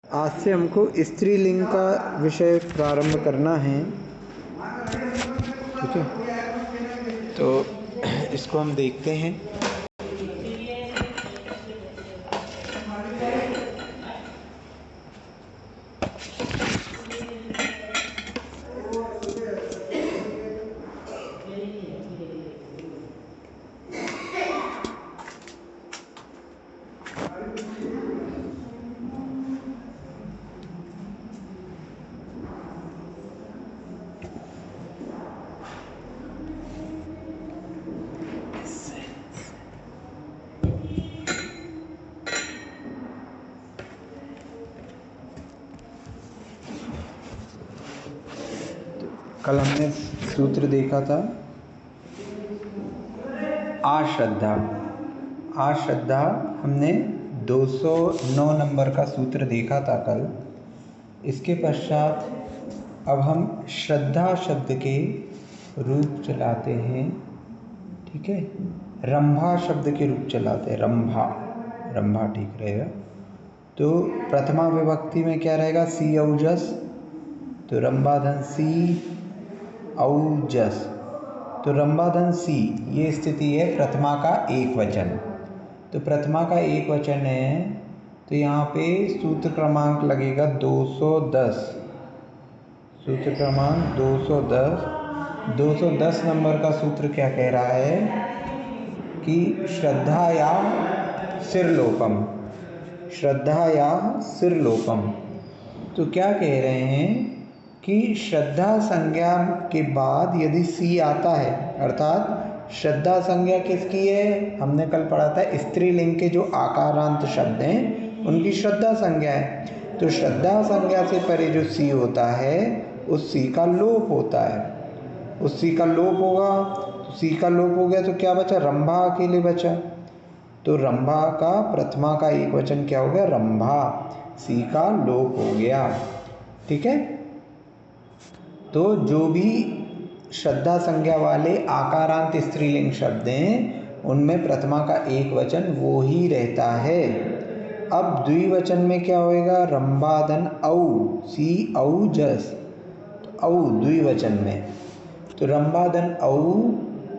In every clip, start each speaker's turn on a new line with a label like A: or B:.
A: आज से हमको स्त्रीलिंग का विषय प्रारंभ करना है। ठीक है, तो इसको हम देखते हैं। कल हमने सूत्र देखा था आश्रद्धा। आश्रद्धा हमने 209 नंबर का सूत्र देखा था कल। इसके पश्चात अब हम श्रद्धा शब्द के रूप चलाते हैं। ठीक है, रंभा शब्द के रूप चलाते हैं। रंभा, रंभा ठीक रहेगा। तो प्रथमा विभक्ति में क्या रहेगा? सी औजस, तो रंभाधन सी औजस। तो रंभाधन सी, ये स्थिति है प्रथमा का एक वचन। तो प्रथमा का एक वचन है, तो यहाँ पे सूत्र क्रमांक लगेगा 210। सूत्र क्रमांक 210। 210 नंबर का सूत्र क्या कह रहा है कि श्रद्धा या सिरलोपम, श्रद्धा या सिरलोपम। तो क्या कह रहे हैं कि श्रद्धा संज्ञा के बाद यदि सी आता है, अर्थात श्रद्धा संज्ञा किसकी है? हमने कल पढ़ा था स्त्रीलिंग के जो आकारांत शब्द हैं उनकी श्रद्धा संज्ञा है। तो श्रद्धा संज्ञा से परे जो सी होता है उस सी का लोप होता है। उस सी का लोप होगा, तो सी का लोप हो गया तो क्या बचा? रंभा अकेले बचा। तो रंभा का प्रथमा का एक वचन क्या हो गया? रंभा। सी का लोप हो गया। ठीक है, तो जो भी श्रद्धा संज्ञा वाले आकारांत स्त्रीलिंग शब्द हैं उनमें प्रथमा का एक वचन वो ही रहता है। अब द्विवचन में क्या होएगा? रंभाधन औ, सी औजस, औ द्विवचन में। तो रंभाधन औ,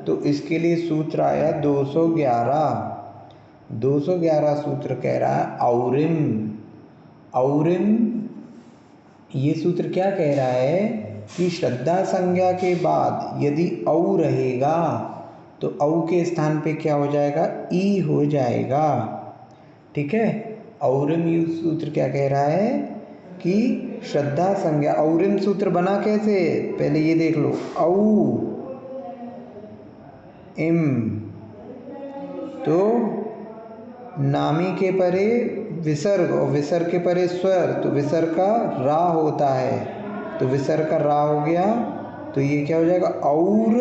A: तो इसके लिए सूत्र आया 211। 211 सूत्र कह रहा है औरिम। औरिम, ये सूत्र क्या कह रहा है कि श्रद्धा संज्ञा के बाद यदि औ रहेगा तो औ के स्थान पे क्या हो जाएगा? ई हो जाएगा। ठीक है, औरिम ये सूत्र क्या कह रहा है कि श्रद्धा संज्ञा। औरिम सूत्र बना कैसे? पहले ये देख लो, औ इम, तो नामी के परे विसर्ग और विसर्ग के परे स्वर, तो विसर्ग का रा होता है, तो विसर्ग का रा हो गया, तो ये क्या हो जाएगा? और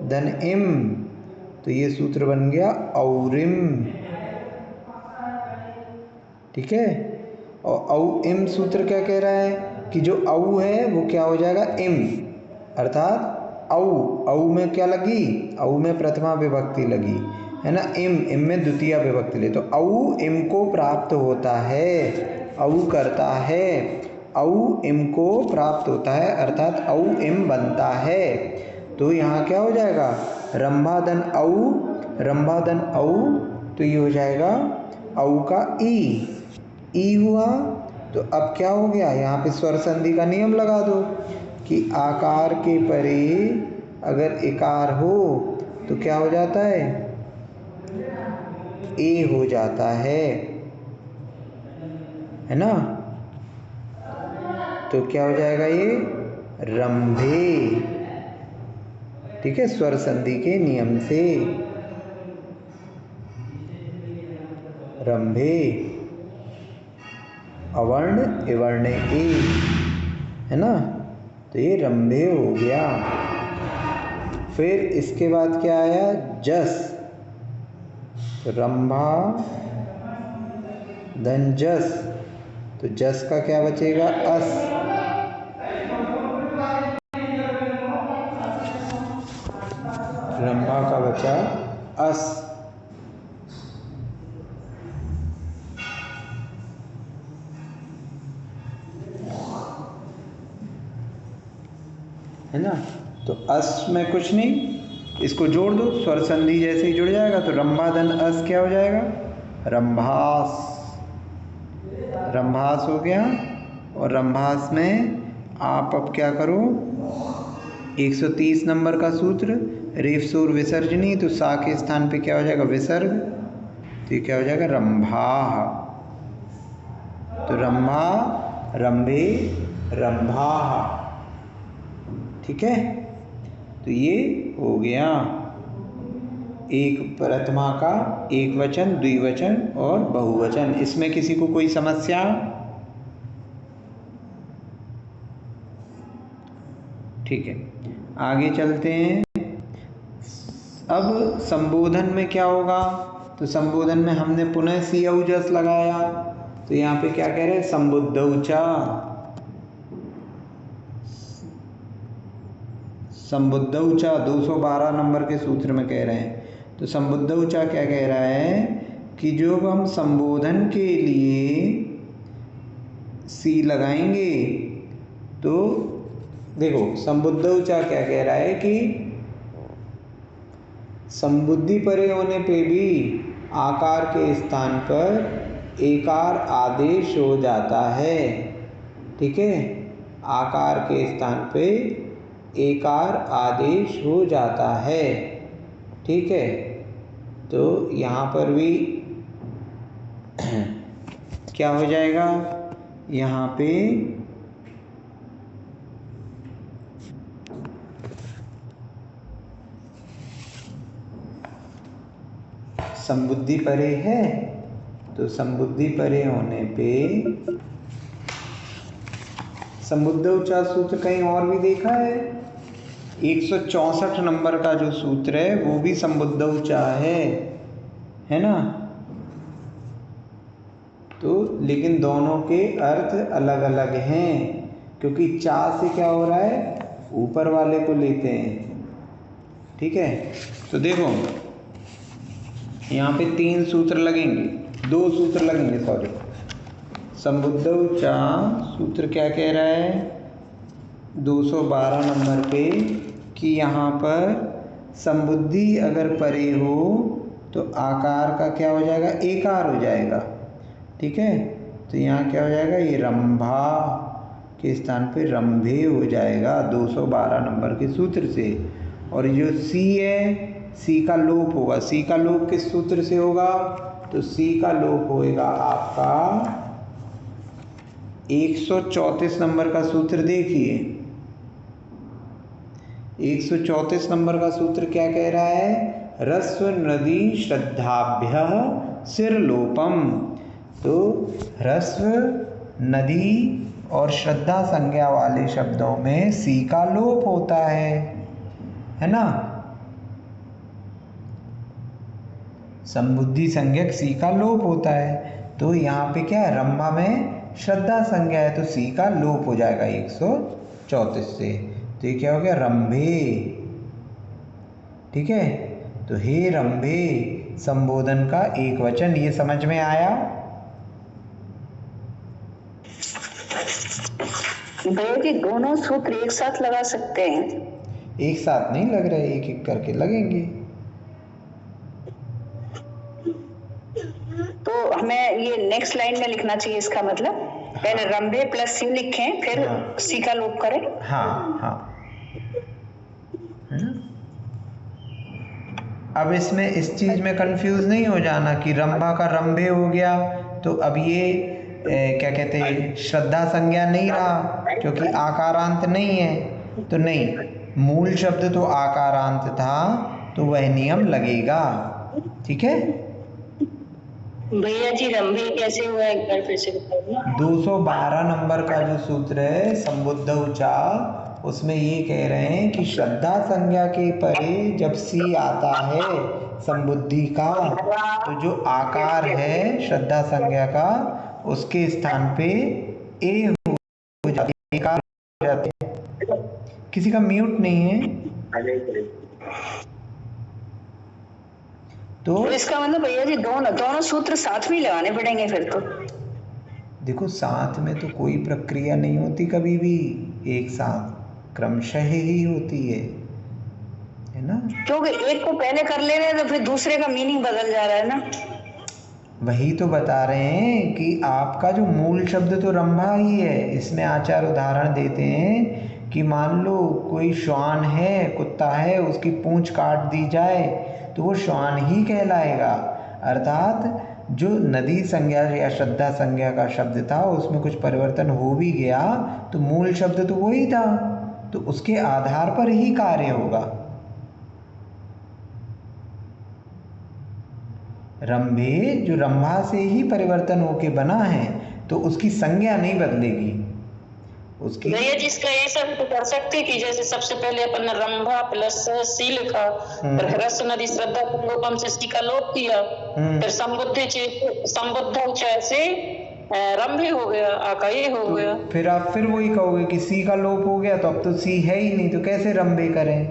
A: धन इम, तो ये सूत्र बन गया औरिम। ठीक है, और औ इम सूत्र क्या कह रहा है कि जो औ है वो क्या हो जाएगा? इम, अर्थात औ, औ में क्या लगी? औ में प्रथमा विभक्ति लगी है ना, इम, इम में द्वितीय विभक्ति ले, तो औ इम को प्राप्त होता है, औ करता है, औ इम को प्राप्त होता है, अर्थात औ इम बनता है। तो यहाँ क्या हो जाएगा? रंभाधन औ, रंभाधन औ, तो ये हो जाएगा औ का ई हुआ। तो अब क्या हो गया? यहाँ पे स्वर संधि का नियम लगा दो कि आकार के परे अगर इकार हो तो क्या हो जाता है? ए हो जाता है ना। तो क्या हो जाएगा? ये रंभे। ठीक है, स्वर संधि के नियम से रंभे, अवर्ण इवर्ण ए, है ना, तो ये रंभे हो गया। फिर इसके बाद क्या आया? जस, तो रंभा धन जस, तो जस का क्या बचेगा? अस। रंभा का बचा अस। है ना। तो अस में कुछ नहीं, इसको जोड़ दो, स्वर संधि जैसे ही जुड़ जाएगा तो रंभाधन अस क्या हो जाएगा, रंभास। रंभास हो गया। और रंभास में आप अब क्या करो, 130 नंबर का सूत्र, रेफ सूर विसर्जनी, तो सा के स्थान पे क्या हो जाएगा, विसर्ग, तो ये क्या हो जाएगा, रंभा। तो रंभा, रंभे, रंभा। ठीक है, तो ये हो गया एक प्रथमा का एक वचन, द्विवचन और बहुवचन। इसमें किसी को कोई समस्या? ठीक है, आगे चलते हैं। अब संबोधन में क्या होगा, तो संबोधन में हमने पुनः सी औजस लगाया, तो यहाँ पे क्या कह रहे हैं, संबुद्धौचा। संबुद्धौचा 212 नंबर के सूत्र में कह रहे हैं। तो संबुद्धौचा क्या कह रहा है कि जो हम संबोधन के लिए सी लगाएंगे, तो देखो संबुद्धौचा क्या कह रहा है कि संबुद्धि परे होने पे भी आकार के स्थान पर एकार आदेश हो जाता है। ठीक है, आकार के स्थान पे एकार आदेश हो जाता है। ठीक है, तो यहाँ पर भी क्या हो जाएगा, यहाँ पे संबुद्धि परे है, तो संबुद्धि परे होने पे संबुद्धौचा सूत्र कहीं और भी देखा है, 164 नंबर का जो सूत्र है वो भी संबुद्धौचा है ना। तो लेकिन दोनों के अर्थ अलग अलग हैं, क्योंकि चा से क्या हो रहा है, ऊपर वाले को लेते हैं। ठीक है, तो देखो यहाँ पे 3 सूत्र लगेंगे, 2 सूत्र लगेंगे, सॉरी। संबुद्धौचा सूत्र क्या कह रहा है 212 नंबर पे कि यहाँ पर संबुद्धि अगर परे हो तो आकार का क्या हो जाएगा, एकार हो जाएगा। ठीक है, तो यहाँ क्या हो जाएगा, ये रंभा के स्थान पे रंभे हो जाएगा 212 नंबर के सूत्र से। और जो सी है, सी का लोप होगा। सी का लोप किस सूत्र से होगा, तो सी का लोप होएगा आपका 134 नंबर का सूत्र। देखिए 134 नंबर का सूत्र क्या कह रहा है, ह्रस्व नदी श्रद्धाभ्य सिरलोपम। तो ह्रस्व नदी और श्रद्धा संज्ञा वाले शब्दों में सी का लोप होता है ना। संबुद्धि संज्ञक सी का लोप होता है, तो यहाँ पे क्या है, रंभा में श्रद्धा संज्ञा है तो सी का लोप हो जाएगा 134 से। तो ये क्या हो गया, रंभे। ठीक है, तो हे रंभे संबोधन का एक वचन। ये समझ में आया?
B: भैया जी दोनों सूत्र एक साथ लगा सकते हैं?
A: एक साथ नहीं लग रहे, एक एक करके लगेंगे।
B: तो हमें ये नेक्स्ट लाइन में लिखना चाहिए, इसका मतलब पहले रंभे प्लस सी लिखें, फिर सी का लोप करें।
A: हाँ हाँ, अब इसमें इस चीज में कंफ्यूज नहीं हो जाना कि रंभा का रंभे हो गया तो अब ये क्या कहते हैं, श्रद्धा संज्ञा नहीं रहा क्योंकि आकारांत नहीं है। तो नहीं, मूल शब्द तो आकारांत था तो वह नियम लगेगा। ठीक है
B: भैया जी, रंभे कैसे हुआ, एक बार फिर से बताइए।
A: 212 नंबर का जो सूत्र है संबुद्धौचा, उसमें ये कह रहे हैं कि श्रद्धा संज्ञा के परे जब सी आता है संबुद्धि का, तो जो आकार है श्रद्धा संज्ञा का उसके स्थान पे ए हो जाते हैं। किसी का म्यूट नहीं है तो
B: इसका मतलब भैया जी दोनों सूत्र साथ में लगाने पड़ेंगे फिर तो।
A: देखो साथ में तो कोई प्रक्रिया नहीं होती कभी भी एक साथ, क्रमशः ही होती है ना।
B: क्योंकि एक को पहले कर ले रहे हैं तो फिर दूसरे का मीनिंग बदल जा रहा है ना।
A: वही तो बता रहे हैं कि आपका जो मूल शब्द तो रंभा ही है। इसमें आचार्य उदाहरण देते हैं कि मान लो कोई श्वान है, कुत्ता है, उसकी पूंछ काट दी जाए तो वो श्वान ही कहलाएगा। अर्थात जो नदी संज्ञा या श्रद्धा संज्ञा का शब्द था उसमें कुछ परिवर्तन हो भी गया तो मूल शब्द तो वही था, तो उसके आधार पर ही कार्य होगा। रंभे जो रंभा से ही परिवर्तन होके बना है तो उसकी संज्ञा नहीं बदलेगी उसकी।
C: भैया जी इसका ऐसा भी तो कर सकते कि जैसे सबसे पहले अपन ने रंभा प्लस सी लिखा, फिर ह्रस्व नदी श्रद्धा संगोपम से सी का लोप किया, फिर संबुद्ध से रंभे हो गया, आका ये हो गया।
A: फिर आप फिर वही कहोगे कि सी का लोप हो गया तो अब तो सी है ही नहीं, तो कैसे रंभे करें?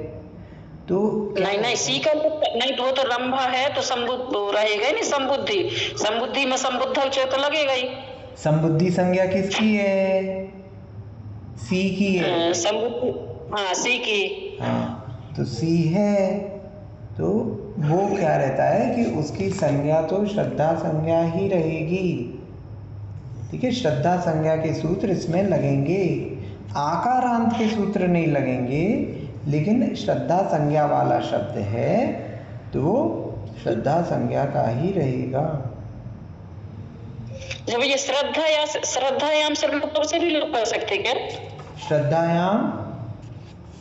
A: तो
C: नहीं सी का नहीं, तो वो तो रंभा है तो संबुद्ध रहेगा ही नहीं। संबुद्धि में संबुद्ध तो लगेगा ही।
A: संबुद्धि संज्ञा किसकी है? सी की है।
C: संबुद्धि हाँ सी की।
A: हाँ तो सी है तो वो क्या रहता है कि उसकी संज्ञा तो श्रद्धा संज्ञा ही रहेगी। ठीक है, श्रद्धा संज्ञा के सूत्र इसमें लगेंगे, आकारांत के सूत्र नहीं लगेंगे, लेकिन श्रद्धा संज्ञा वाला शब्द है तो श्रद्धा संज्ञा का ही रहेगा।
C: जब ये श्रद्धायाम सरलोपम से भी लोप कर सकते क्या?
A: श्रद्धायाम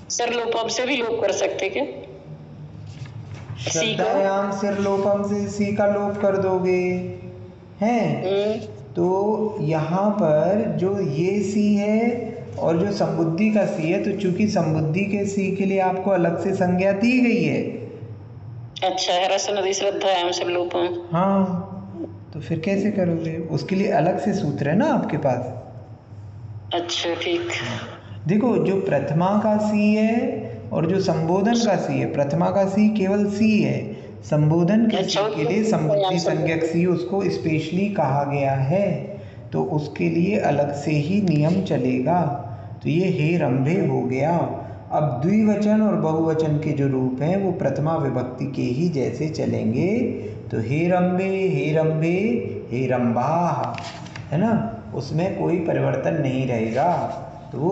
C: सरलोपम से भी लोप कर सकते क्या?
A: श्रद्धायाम सिरलोपम से सी का लोप कर दोगे हैं तो यहाँ पर जो ये सी है और जो संबुद्धि का सी है, तो चूंकि संबुद्धि के सी के लिए आपको अलग से संज्ञा दी गई है।
C: अच्छा, ह्रस्व नदी श्रद्धायाम सिरलोपम।
A: हाँ तो फिर कैसे करोगे? उसके लिए अलग से सूत्र है ना आपके पास।
C: अच्छा ठीक।
A: देखो जो प्रथमा का सी है और जो संबोधन का सी है, प्रथमा का सी केवल सी है, संबोधन के सी के लिए संबुद्धि संज्ञक सी उसको स्पेशली कहा गया है, तो उसके लिए अलग से ही नियम चलेगा। तो ये हे रंभे हो गया। अब द्विवचन और बहुवचन के जो रूप हैं वो प्रथमा विभक्ति के ही जैसे चलेंगे। तो हे रंभे, हे रंभे, हे रंभाः, है ना, उसमें कोई परिवर्तन नहीं रहेगा। तो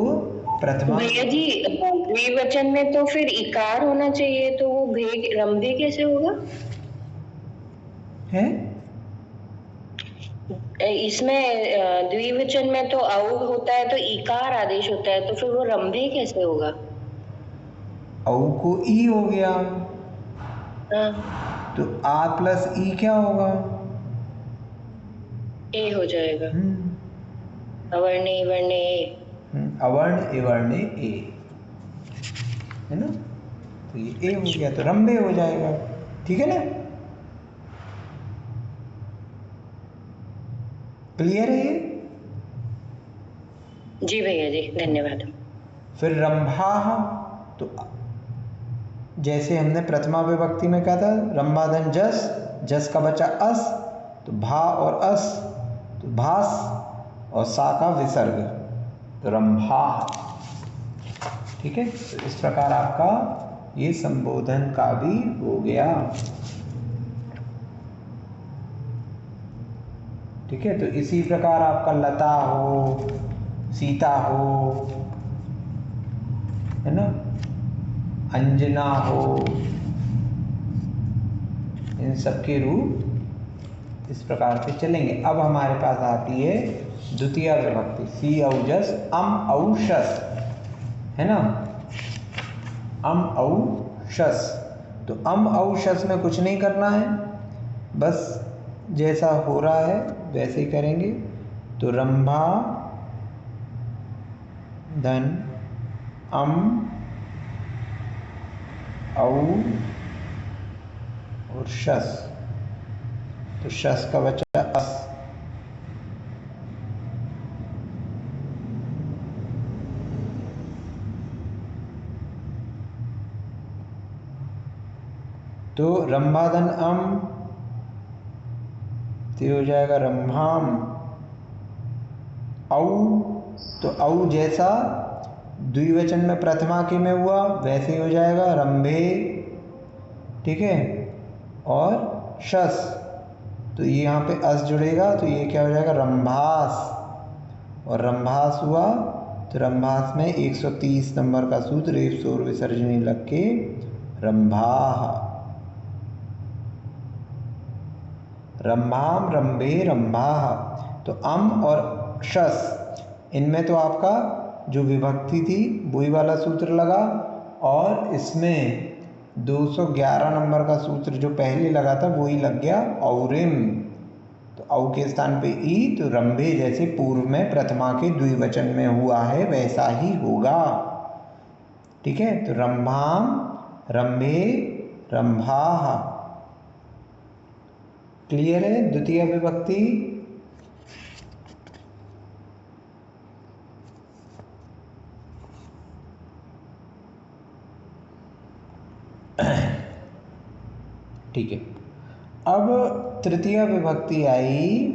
A: प्रथमा
D: भैया जी द्विवचन में तो फिर इकार होना चाहिए, तो वो भेग रंभे कैसे होगा?
A: है
D: इसमें द्विवचन में तो औ होता है तो इकार आदेश होता है, तो फिर वो रंभे कैसे होगा?
A: औ को ई हो गया
D: हाँ।
A: तो आ प्लस ई क्या होगा?
D: ए हो जाएगा। अवर्णे इवर्णे ए।
A: अवर्ण इवर्णे ए, है ना, तो ये ए हो गया तो रंभे हो जाएगा। ठीक है ना, क्लियर है ये?
D: जी भैया जी धन्यवाद।
A: फिर रंभाः, तो जैसे हमने प्रथमा विभक्ति में कहा था रंभाधन जस, जस का बचा अस, तो भा और अस तो भास, और सा का विसर्ग तो रंभाः। ठीक है, तो इस प्रकार आपका ये संबोधन का भी हो गया। ठीक है, तो इसी प्रकार आपका लता हो, सीता हो, है ना, अंजना हो, इन सब के रूप इस प्रकार से चलेंगे। अब हमारे पास आती है द्वितीय विभक्ति, सी औजस अम औशस, है ना, अम औशस। तो अम औशस में कुछ नहीं करना है, बस जैसा हो रहा है वैसे ही करेंगे। तो रंभा धन अम औ और शस, तो शस का बचा अस। तो रंभाधन अम तो हो जाएगा रंभाम। औ तो औ जैसा द्विवचन में प्रथमा के में हुआ वैसे ही हो जाएगा रंभे, ठीक है, और शस, तो ये यहाँ पे अस जुड़ेगा तो ये क्या हो जाएगा रंभास, और रंभास हुआ तो रंभास में 130 नंबर का सूत्र रेफ शोर विसर्जनी लग के रंभाह, रंभाम रंभे रंभाह। तो अम और शस इनमें तो आपका जो विभक्ति थी वही वाला सूत्र लगा, और इसमें 211 नंबर का सूत्र जो पहले लगा था वही लग गया औरिम, तो औ के स्थान पे ई, तो रंभे जैसे पूर्व में प्रथमा के द्विवचन में हुआ है वैसा ही होगा, ठीक है। तो रंभाम रंभे रंभाह, क्लियर है। द्वितीय विभक्ति ठीक है। अब तृतीय विभक्ति आई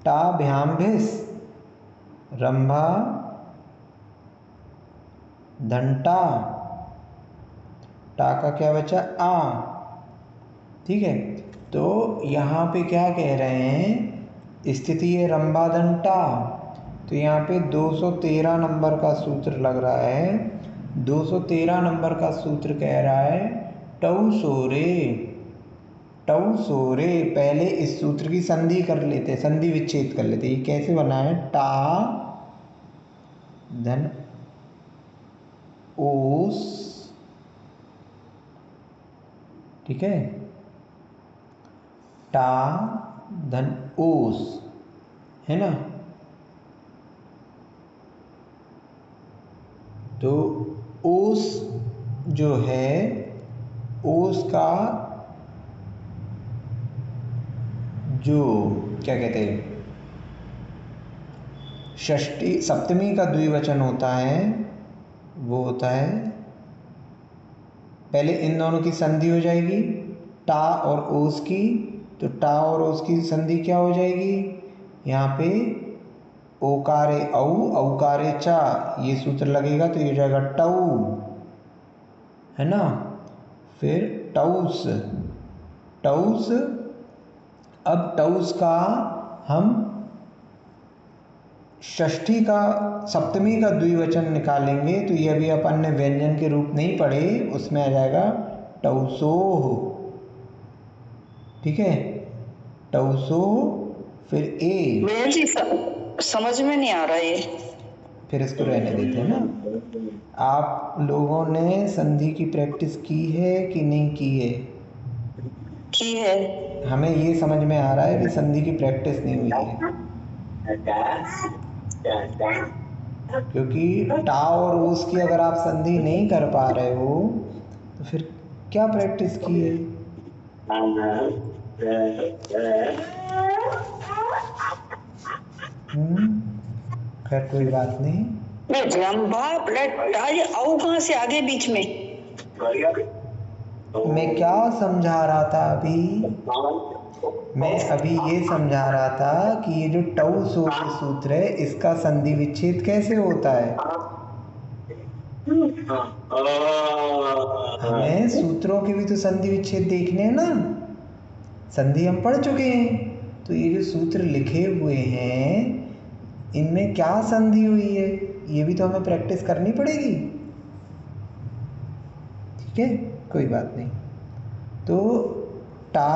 A: टाभ्याम्भिस, रंभा धंटा, टा का क्या बचा आ, ठीक है। तो यहाँ पे क्या कह रहे हैं, स्थिति है रंभा धंटा, तो यहाँ पे 213 नंबर का सूत्र लग रहा है। 213 नंबर का सूत्र कह रहा है टऊ सोरे, टऊ सोरे। पहले इस सूत्र की संधि कर लेते, संधि विच्छेद कर लेते। ये कैसे बना है, टा धन ओस, ठीक है, टा धन ओस, है ना। तो ओस जो है, ओस का जो क्या कहते हैं षष्ठी सप्तमी का द्विवचन होता है वो होता है, पहले इन दोनों की संधि हो जाएगी टा और ओस की, तो टा और ओस की संधि क्या हो जाएगी, यहाँ पे ओकारे औ औकारे चा, ये सूत्र लगेगा तो ये हो जाएगा टऊ, है ना। फिर टऊस, टऊस। अब टऊस का हम षष्ठी का सप्तमी का द्विवचन निकालेंगे, तो ये अभी अपन ने व्यंजन के रूप नहीं पढ़े, उसमें आ जाएगा टऊसोह, ठीक है, टऊसोह। फिर ए,
B: भैया जी समझ में नहीं आ रहा ये,
A: फिर इसको रहने देते हैं ना। आप लोगों ने संधि की प्रैक्टिस की है कि नहीं की है?
B: की है।
A: हमें ये समझ में आ रहा है कि संधि की प्रैक्टिस नहीं हुई है, क्योंकि टा और ओस की अगर आप संधि नहीं कर पा रहे हो तो फिर क्या प्रैक्टिस की है। खैर कोई बात नहीं।
B: रंभा प्लस टा, ये औ कहाँ से आगे बीच में?
A: मैं क्या समझा रहा था अभी, मैं अभी ये समझा रहा था कि ये जो टऊ सोरे सूत्र है इसका संधि विच्छेद कैसे होता है। हमें सूत्रों के भी तो संधि विच्छेद देखने हैं ना, संधि हम पढ़ चुके हैं, तो ये जो सूत्र लिखे हुए हैं इनमें क्या संधि हुई है ये भी तो हमें प्रैक्टिस करनी पड़ेगी, ठीक है, कोई बात नहीं। तो टा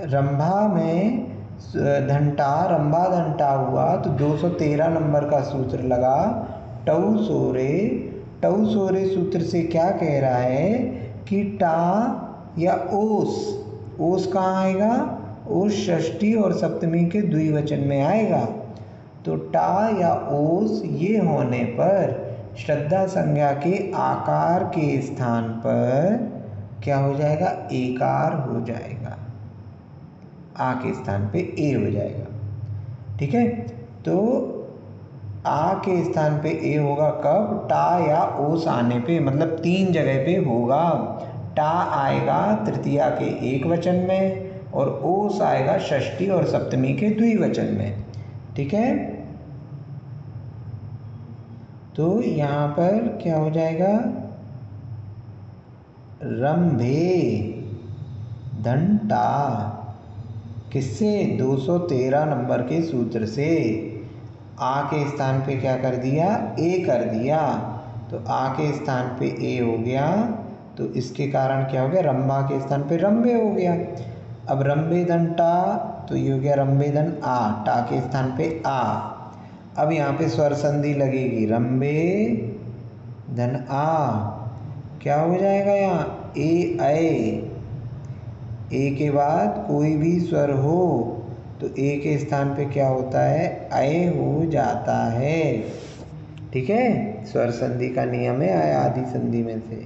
A: रंभा में धंटा, रंभा धंटा हुआ तो 213 नंबर का सूत्र लगा टऊ सोरे। टऊ सोरे सूत्र से क्या कह रहा है कि टा या ओस, ओस कहाँ आएगा, ओस षष्ठी और सप्तमी के द्विवचन में आएगा। तो टा या ओस ये होने पर श्रद्धा संज्ञा के आकार के स्थान पर क्या हो जाएगा, एकार हो जाएगा, आ के स्थान पे ए हो जाएगा, ठीक है। तो आ के स्थान पे ए होगा कब, टा या ओस आने पे, मतलब 3 जगह पे होगा। टा आएगा तृतीया के एक वचन में और ओस आएगा षष्ठी और सप्तमी के द्विवचन में, ठीक है। तो यहाँ पर क्या हो जाएगा, रंभे धन टा, किससे, 213 नंबर के सूत्र से। आ के स्थान पे क्या कर दिया, ए कर दिया, तो आ के स्थान पे ए हो गया, तो इसके कारण क्या हो गया, रंभा के स्थान पे रंभे हो गया। अब रंभे धन टा, तो ये हो गया रंभे धन आ, टा के स्थान पे आ। अब यहाँ पे स्वर संधि लगेगी, रंभे धन आ, क्या हो जाएगा यहाँ, ए ऐ, ए के बाद कोई भी स्वर हो तो ए के स्थान पे क्या होता है, ऐ हो जाता है। ठीक है, स्वर संधि का नियम है आय आदि संधि में से।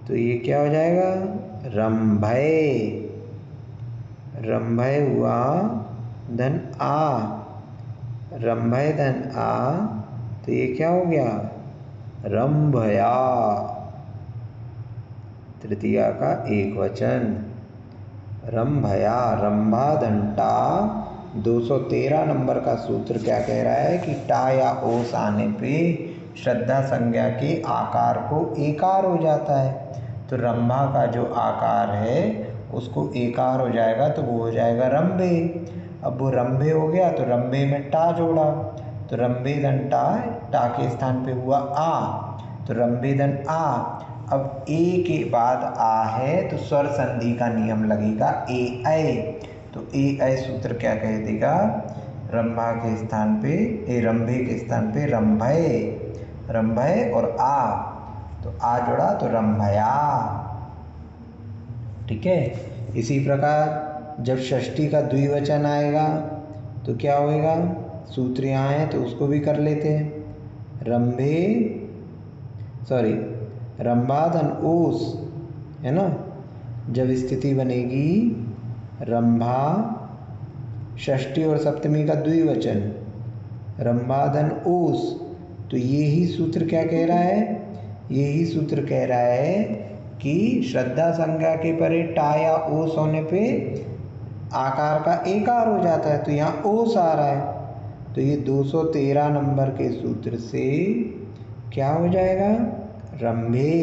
A: तो ये क्या हो जाएगा, रंभय, रंभय हुआ धन आ, रंभय धन आ, तो ये क्या हो गया, रंभया, तृतीया का एक वचन, रंभया, रंभा धन टा। 213 नंबर का सूत्र क्या कह रहा है कि टा या ओस आने पे श्रद्धा संज्ञा के आकार को एकार हो जाता है। तो रंभा का जो आकार है उसको एकार हो जाएगा, तो वो हो जाएगा रंभे। अब वो रंभे हो गया तो रंभे में टा जोड़ा, तो रंभे धन टा, टा के स्थान पे हुआ आ, तो रंभे धन आ। अब ए के बाद आ है तो स्वर संधि का नियम लगेगा ए ऐ, तो ए ऐ सूत्र क्या कह देगा, रंभा के स्थान पे, ए रंभे के स्थान पे रंभय, रंभय और आ, तो आ जोड़ा तो रंभया। ठीक है, इसी प्रकार जब षष्ठी का द्विवचन आएगा तो क्या होएगा, सूत्र यहाँ है तो उसको भी कर लेते हैं। रंभे, सॉरी, रंभा धन ओस है ना, जब स्थिति बनेगी रंभा षष्ठी और सप्तमी का द्विवचन, रंभा धन ओस, तो ये ही सूत्र क्या कह रहा है, यही सूत्र कह रहा है कि श्रद्धा संज्ञा के परे टा या ओस होने पे आकार का एकार हो जाता है, तो यहाँ ओस आ रहा है, तो ये 213 नंबर के सूत्र से क्या हो जाएगा, रंभे,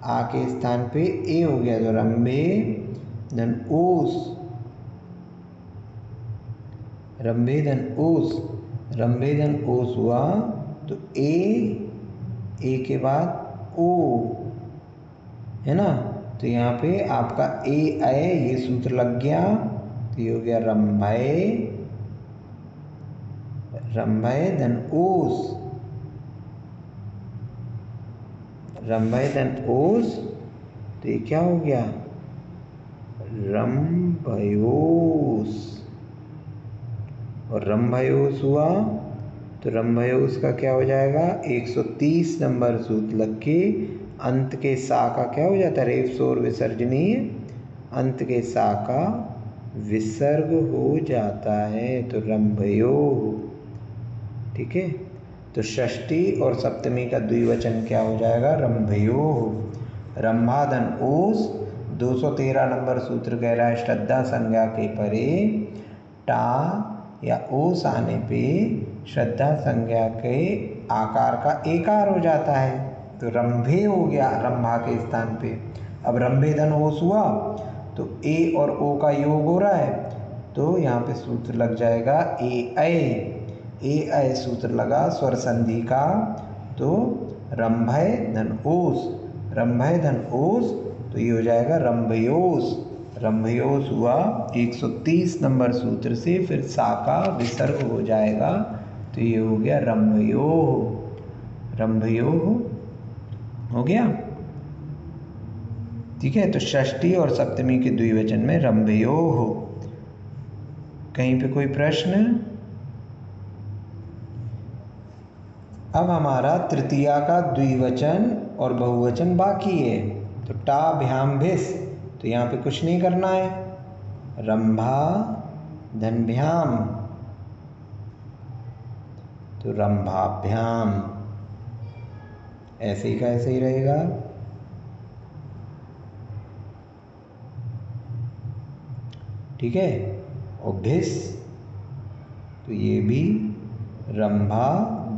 A: आ के स्थान पे ए हो गया, तो रंभे धन ओस, रंभे धन ओस, रंभे धन ओस हुआ तो ए के बाद ओ है ना, तो यहाँ पे आपका ए ऐ ये सूत्र लग गया, तो ये हो गया रंभय, रंभय धन ओस, रंभय धन ओस, तो ये क्या हो गया, रंभयोस, और रंभयोस हुआ तो रंभयोस का क्या हो जाएगा, 130 नंबर सूत्र लग के अंत के सा का क्या हो जाता है, रेफ शोर विसर्जनीय, अंत के सा का विसर्ग हो जाता है, तो रंभयो। ठीक है, तो षष्ठी और सप्तमी का द्विवचन क्या हो जाएगा, रंभयो। रंभा धन ओस, 213 नंबर सूत्र कह रहा है श्रद्धा संज्ञा के परे टा या ओस आने पे श्रद्धा संज्ञा के आकार का एकार हो जाता है, तो रंभे हो गया रंभा के स्थान पे। अब रंभे धन ओस हुआ तो ए और ओ का योग हो रहा है, तो यहाँ पे सूत्र लग जाएगा ए ऐ, ए ऐ सूत्र लगा स्वर संधि का, तो रंभय धन ओस, रंभय धन ओस, तो ये हो जाएगा रंभयोस, रंभयोस हुआ 130 नंबर सूत्र से, फिर सा का विसर्ग हो जाएगा, तो ये हो गया रंभयो, रंभयो हो गया। ठीक है, तो षष्ठी और सप्तमी के द्विवचन में रंभयो हो। कहीं पे कोई प्रश्न? अब हमारा तृतीया का द्विवचन और बहुवचन बाकी है, तो टा भ्याम भिस, तो यहाँ पे कुछ नहीं करना है, रंभा धन भ्याम, तो रंभाभ्याम, ऐसे ही का ऐसे ही रहेगा। ठीक है, और भिस, तो ये भी रंभा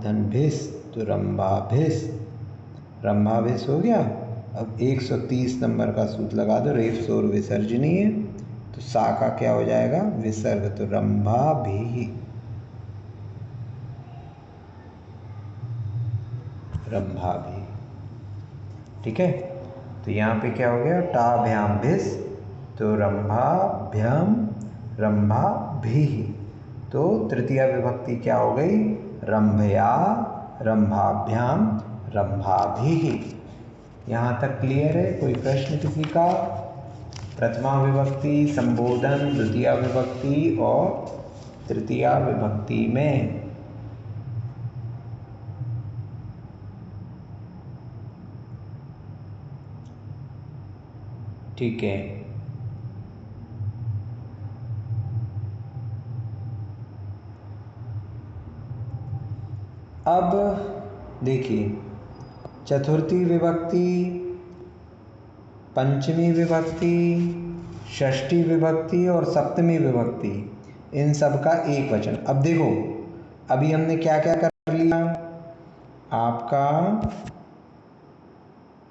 A: धन भिस, तो रंभाभिस, रंभाभिस हो गया। अब 130 नंबर का सूत्र लगा दो, रेफ शोर विसर्जनीय, तो सा का क्या हो जाएगा, विसर्ग, तो रंभाभि, रंभाभि। ठीक है, तो यहाँ पे क्या हो गया, टाभ्याम भिस, तो रंभाभ्याम रंभाभि, तो तृतीया विभक्ति क्या हो गई, रंभया रंभाभ्याम रंभाभि। यहाँ तक क्लियर है? कोई प्रश्न किसी का? प्रथमा विभक्ति, संबोधन, द्वितीया विभक्ति और तृतीया विभक्ति में। ठीक है, अब देखिए, चतुर्थी विभक्ति, पंचमी विभक्ति, षष्ठी विभक्ति और सप्तमी विभक्ति, इन सब का एक वचन। अब देखो, अभी हमने क्या क्या कर लिया, आपका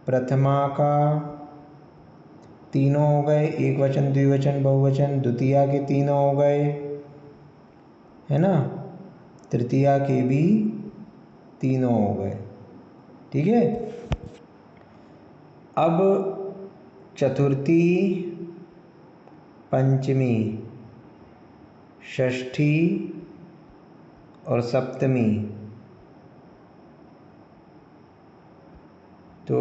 A: प्रथमा का तीनों हो गए, एक वचन, द्विवचन, बहुवचन, द्वितीया के तीनों हो गए, है ना, तृतीया के भी तीनों हो गए। ठीक है, अब चतुर्थी, पंचमी, षष्ठी और सप्तमी, तो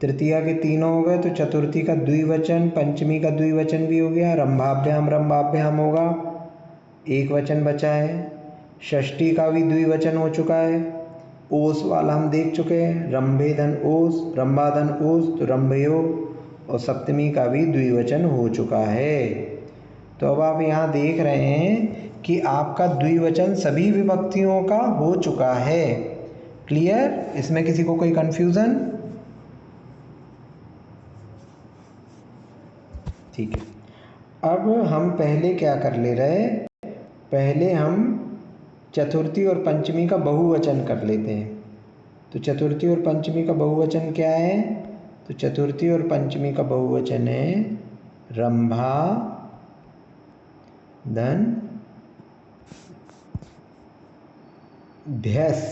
A: तृतीया के तीनों हो गए, तो चतुर्थी का द्विवचन, पंचमी का द्विवचन भी हो गया, रंभाभ्याम रंभाभ्याम होगा, एक वचन बचा है। षष्ठी का भी द्विवचन हो चुका है, ओस वाला हम देख चुके हैं, रंभे धन ओस, रंभा धन ओस, तो रंभयो, और सप्तमी का भी द्विवचन हो चुका है। तो अब आप यहाँ देख रहे हैं कि आपका द्विवचन सभी विभक्तियों का हो चुका है। क्लियर? इसमें किसी को कोई कंफ्यूजन? ठीक है, अब हम पहले क्या कर ले रहे, पहले हम चतुर्थी और पंचमी का बहुवचन कर लेते हैं। तो चतुर्थी और पंचमी का बहुवचन क्या है, तो चतुर्थी और पंचमी का बहुवचन है रंभा धन भ्यस,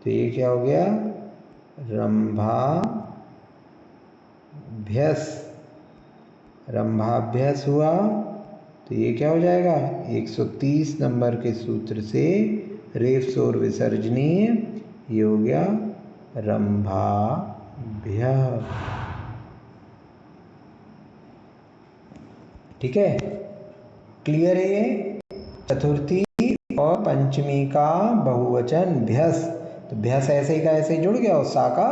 A: तो ये क्या हो गया, रंभा भ्यस, रंभाभ्यस हुआ, तो ये क्या हो जाएगा, 130 नंबर के सूत्र से रेफ शोर विसर्जनीय, ये हो गया रंभाभ्य। ठीक है, क्लियर है ये? चतुर्थी और पंचमी का बहुवचन भ्यस, तो भ्यस ऐसे ही का ऐसे ही जुड़ गया और सा का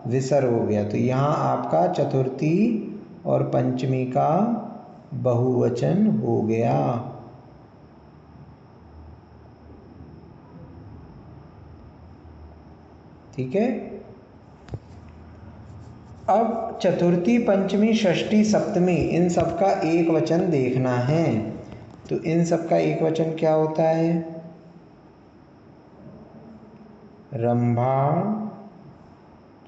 A: विसर्ग हो गया, तो यहाँ आपका चतुर्थी और पंचमी का बहुवचन हो गया। ठीक है, अब चतुर्थी, पंचमी, षष्ठी, सप्तमी, इन सब का एक वचन देखना है। तो इन सब का एक वचन क्या होता है, रंभा,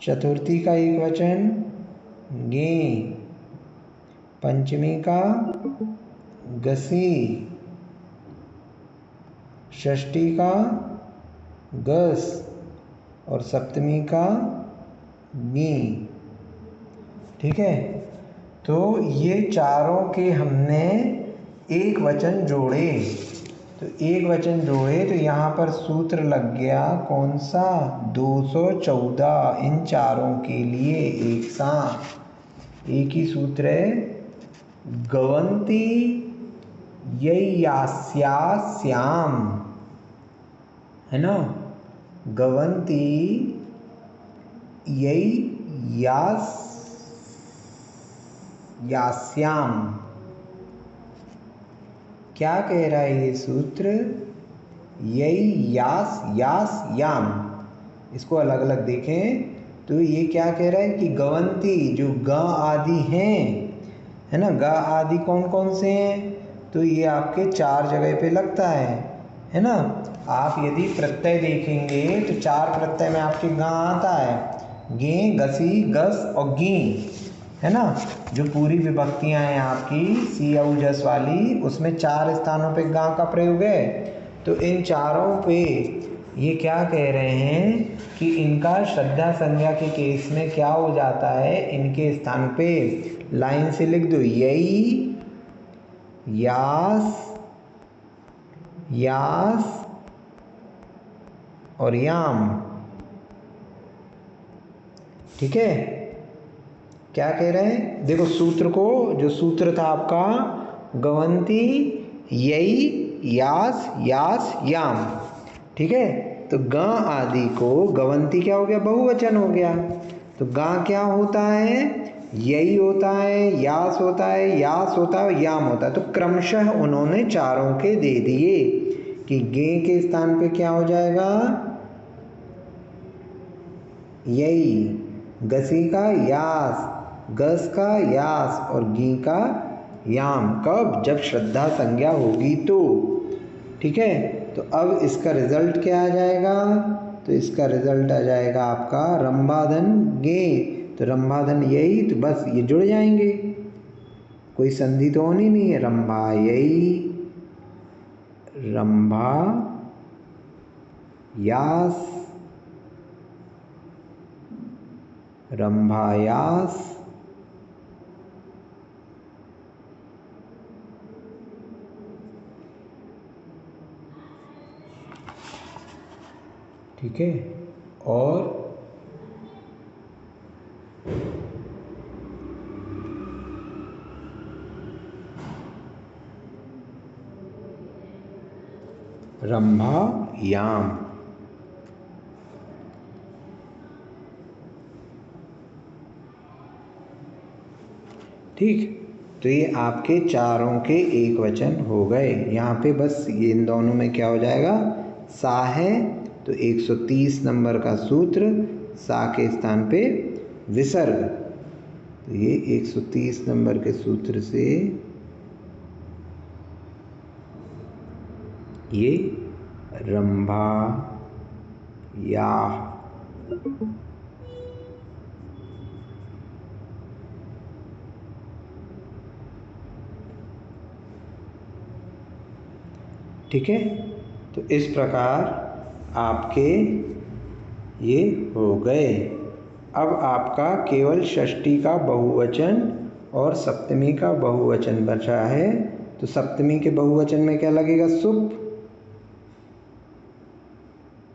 A: चतुर्थी का एक वचन गे, पंचमी का गसी, षष्ठी का गस और सप्तमी का नी। ठीक है, तो ये चारों के हमने एक वचन जोड़े, तो एक वचन जोड़े तो यहाँ पर सूत्र लग गया कौन सा, 214, इन चारों के लिए एक साथ एक ही सूत्र है, गवंती ययास्यास्याम, है ना, गवंती ययास्याम। क्या कह रहा है ये सूत्र, यास यास याम, इसको अलग अलग देखें तो ये क्या कह रहा है कि गवंती जो ग आदि हैं, है ना, ग आदि कौन कौन से हैं, तो ये आपके चार जगह पे लगता है है ना। आप यदि प्रत्यय देखेंगे तो 4 प्रत्यय में आपके गा आता है, गे, गसी, गस और गी, है ना। जो पूरी विभक्तियां हैं आपकी सी औ जस वाली, उसमें 4 स्थानों पे गा का प्रयोग है। तो इन चारों पे ये क्या कह रहे हैं कि इनका श्रद्धा संज्ञा के केस में क्या हो जाता है, इनके स्थान पे लाइन से लिख दो यई, यास, यास और याम। ठीक है, क्या कह रहे हैं, देखो सूत्र को, जो सूत्र था आपका गवंती, यई, यास, यास, याम। ठीक है, तो गा आदि को गवंती क्या हो गया, बहुवचन हो गया। तो गा क्या होता है, यही होता है, यास होता है, यास होता है, याम होता है। तो क्रमशः उन्होंने चारों के दे दिए कि गे के स्थान पे क्या हो जाएगा, यही, गसी का यास, गस का यास और गी का याम। कब, जब श्रद्धा संज्ञा होगी तो। ठीक है, तो अब इसका रिजल्ट क्या आ जाएगा, तो इसका रिजल्ट आ जाएगा आपका रंबाधन गे। तो रंबाधन यही, तो बस ये जुड़ जाएंगे, कोई संधि तो होनी नहीं है। रंभा यही, रंभा यास, रंभा यास, ठीक है, और रंभा याम। ठीक, तो ये आपके चारों के एक वचन हो गए। यहाँ पे बस ये इन दोनों में क्या हो जाएगा, सा है, तो 130 नंबर का सूत्र, सा के स्थान पे विसर्ग। तो ये 130 नंबर के सूत्र से ये रंभा या। ठीक है, तो इस प्रकार आपके ये हो गए। अब आपका केवल षष्ठी का बहुवचन और सप्तमी का बहुवचन बचा है। तो सप्तमी के बहुवचन में क्या लगेगा, सुप।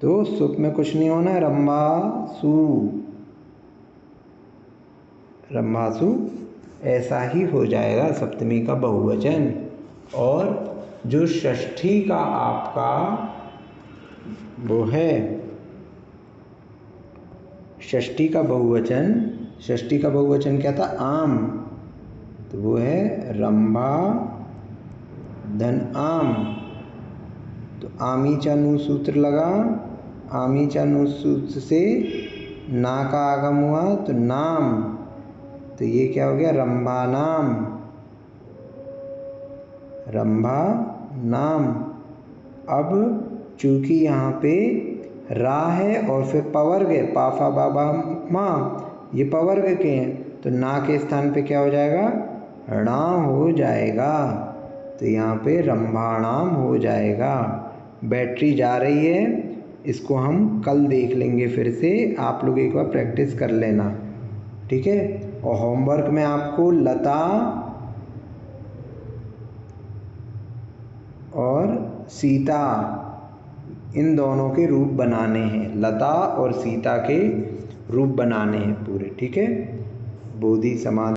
A: तो सुप में कुछ नहीं होना है, रंभासु, रंभासु ऐसा ही हो जाएगा सप्तमी का बहुवचन। और जो षष्ठी का आपका वो है, षष्ठी का बहुवचन, षष्ठी का बहुवचन क्या था, आम। तो वो है रंभा धन आम। तो आमी चानु सूत्र लगा, आमी चानु सूत्र से ना का आगम हुआ तो नाम। तो ये क्या हो गया, रंभा नाम, रंभा नाम। अब चूंकि यहाँ पे रा है और फिर पवर्ग है, पाफा बाबा माँ, ये पवर्ग के हैं, तो ना के स्थान पे क्या हो जाएगा, णा हो जाएगा। तो यहाँ पे रंभाणाम हो जाएगा। बैटरी जा रही है, इसको हम कल देख लेंगे फिर से, आप लोग एक बार प्रैक्टिस कर लेना। ठीक है, और होमवर्क में आपको लता और सीता इन दोनों के रूप बनाने हैं, लता और सीता के रूप बनाने हैं पूरे। ठीक है, बोधि समाधि